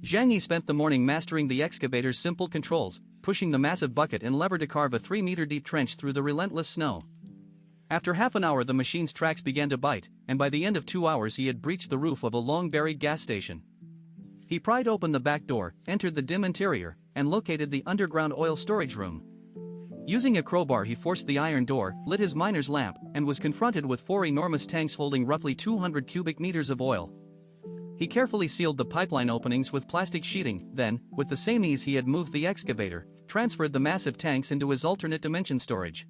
Zhang Yi spent the morning mastering the excavator's simple controls, pushing the massive bucket and lever to carve a 3-meter-deep trench through the relentless snow. After half an hour the machine's tracks began to bite, and by the end of 2 hours he had breached the roof of a long-buried gas station. He pried open the back door, entered the dim interior, and located the underground oil storage room. Using a crowbar he forced the iron door, lit his miner's lamp, and was confronted with 4 enormous tanks holding roughly 200 cubic meters of oil. He carefully sealed the pipeline openings with plastic sheeting, then, with the same ease he had moved the excavator, transferred the massive tanks into his alternate dimension storage.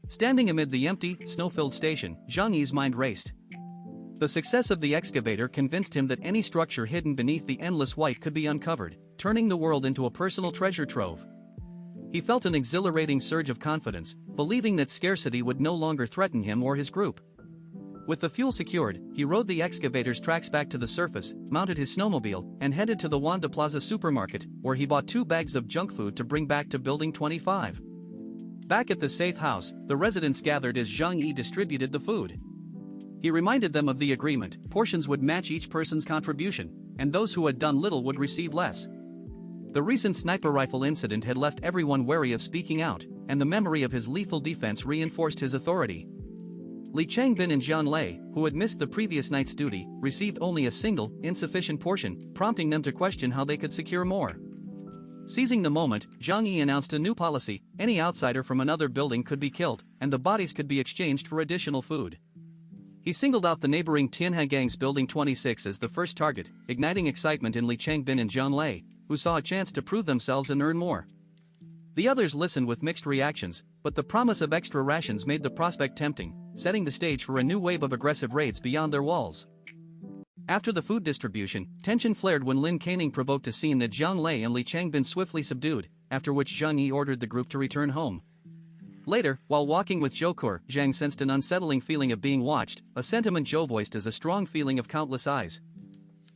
Standing amid the empty, snow-filled station, Zhang Yi's mind raced. The success of the excavator convinced him that any structure hidden beneath the endless white could be uncovered, turning the world into a personal treasure trove. He felt an exhilarating surge of confidence, believing that scarcity would no longer threaten him or his group. With the fuel secured, he rode the excavator's tracks back to the surface, mounted his snowmobile, and headed to the Wanda Plaza supermarket, where he bought 2 bags of junk food to bring back to Building 25. Back at the safe house, the residents gathered as Zhang Yi distributed the food. He reminded them of the agreement: portions would match each person's contribution, and those who had done little would receive less. The recent sniper rifle incident had left everyone wary of speaking out, and the memory of his lethal defense reinforced his authority. Li Changbin and Jian Lei, who had missed the previous night's duty, received only a single, insufficient portion, prompting them to question how they could secure more. Seizing the moment, Zhang Yi announced a new policy: any outsider from another building could be killed, and the bodies could be exchanged for additional food. He singled out the neighboring Tianhangang's Building 26 as the first target, igniting excitement in Li Changbin and Jian Lei, who saw a chance to prove themselves and earn more. The others listened with mixed reactions, but the promise of extra rations made the prospect tempting, setting the stage for a new wave of aggressive raids beyond their walls. After the food distribution, tension flared when Lin Caning provoked a scene that Jian Lei and Li Changbin swiftly subdued, after which Zhang Yi ordered the group to return home. Later, while walking with Zhou Kur, Zhang sensed an unsettling feeling of being watched, a sentiment Zhou voiced as a strong feeling of countless eyes.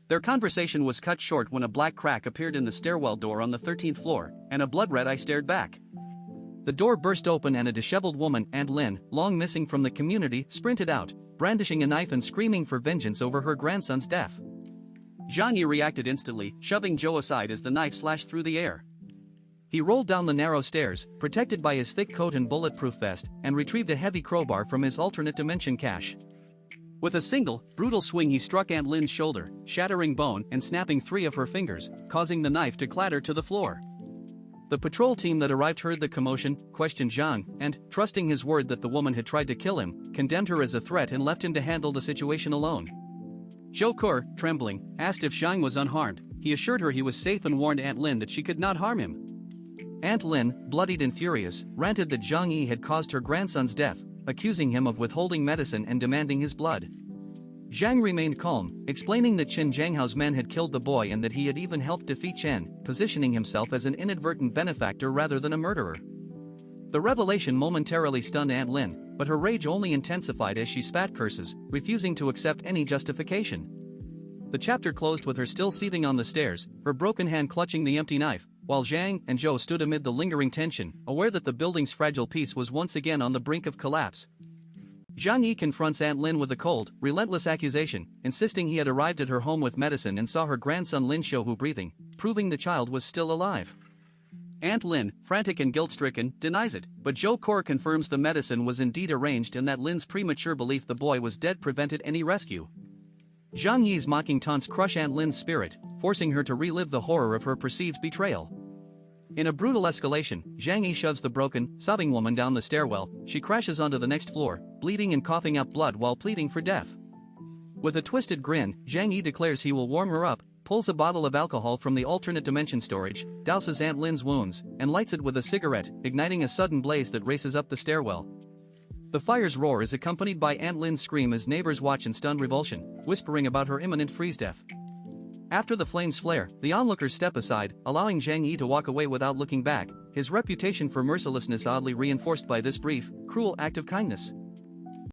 Their conversation was cut short when a black crack appeared in the stairwell door on the 13th floor, and a blood-red eye stared back. The door burst open and a disheveled woman, Aunt Lin, long missing from the community, sprinted out, brandishing a knife and screaming for vengeance over her grandson's death. Zhang Yi reacted instantly, shoving Zhou aside as the knife slashed through the air. He rolled down the narrow stairs, protected by his thick coat and bulletproof vest, and retrieved a heavy crowbar from his alternate dimension cache. With a single, brutal swing he struck Aunt Lin's shoulder, shattering bone and snapping 3 of her fingers, causing the knife to clatter to the floor. The patrol team that arrived heard the commotion, questioned Zhang, and, trusting his word that the woman had tried to kill him, condemned her as a threat and left him to handle the situation alone. Zhou Kur, trembling, asked if Zhang was unharmed. He assured her he was safe and warned Aunt Lin that she could not harm him. Aunt Lin, bloodied and furious, ranted that Zhang Yi had caused her grandson's death, accusing him of withholding medicine and demanding his blood. Zhang remained calm, explaining that Chen Jianghao's men had killed the boy and that he had even helped defeat Chen, positioning himself as an inadvertent benefactor rather than a murderer. The revelation momentarily stunned Aunt Lin, but her rage only intensified as she spat curses, refusing to accept any justification. The chapter closed with her still seething on the stairs, her broken hand clutching the empty knife, while Zhang and Zhou stood amid the lingering tension, aware that the building's fragile peace was once again on the brink of collapse. Zhang Yi confronts Aunt Lin with a cold, relentless accusation, insisting he had arrived at her home with medicine and saw her grandson Lin Xiaohu breathing, proving the child was still alive. Aunt Lin, frantic and guilt-stricken, denies it, but Zhou Kur confirms the medicine was indeed arranged and that Lin's premature belief the boy was dead prevented any rescue. Zhang Yi's mocking taunts crush Aunt Lin's spirit, forcing her to relive the horror of her perceived betrayal. In a brutal escalation, Zhang Yi shoves the broken, sobbing woman down the stairwell. She crashes onto the next floor, bleeding and coughing up blood while pleading for death. With a twisted grin, Zhang Yi declares he will warm her up, pulls a bottle of alcohol from the alternate dimension storage, douses Aunt Lin's wounds, and lights it with a cigarette, igniting a sudden blaze that races up the stairwell. The fire's roar is accompanied by Aunt Lin's scream as neighbors watch in stunned revulsion, whispering about her imminent freeze death. After the flames flare, the onlookers step aside, allowing Zhang Yi to walk away without looking back, his reputation for mercilessness oddly reinforced by this brief, cruel act of kindness.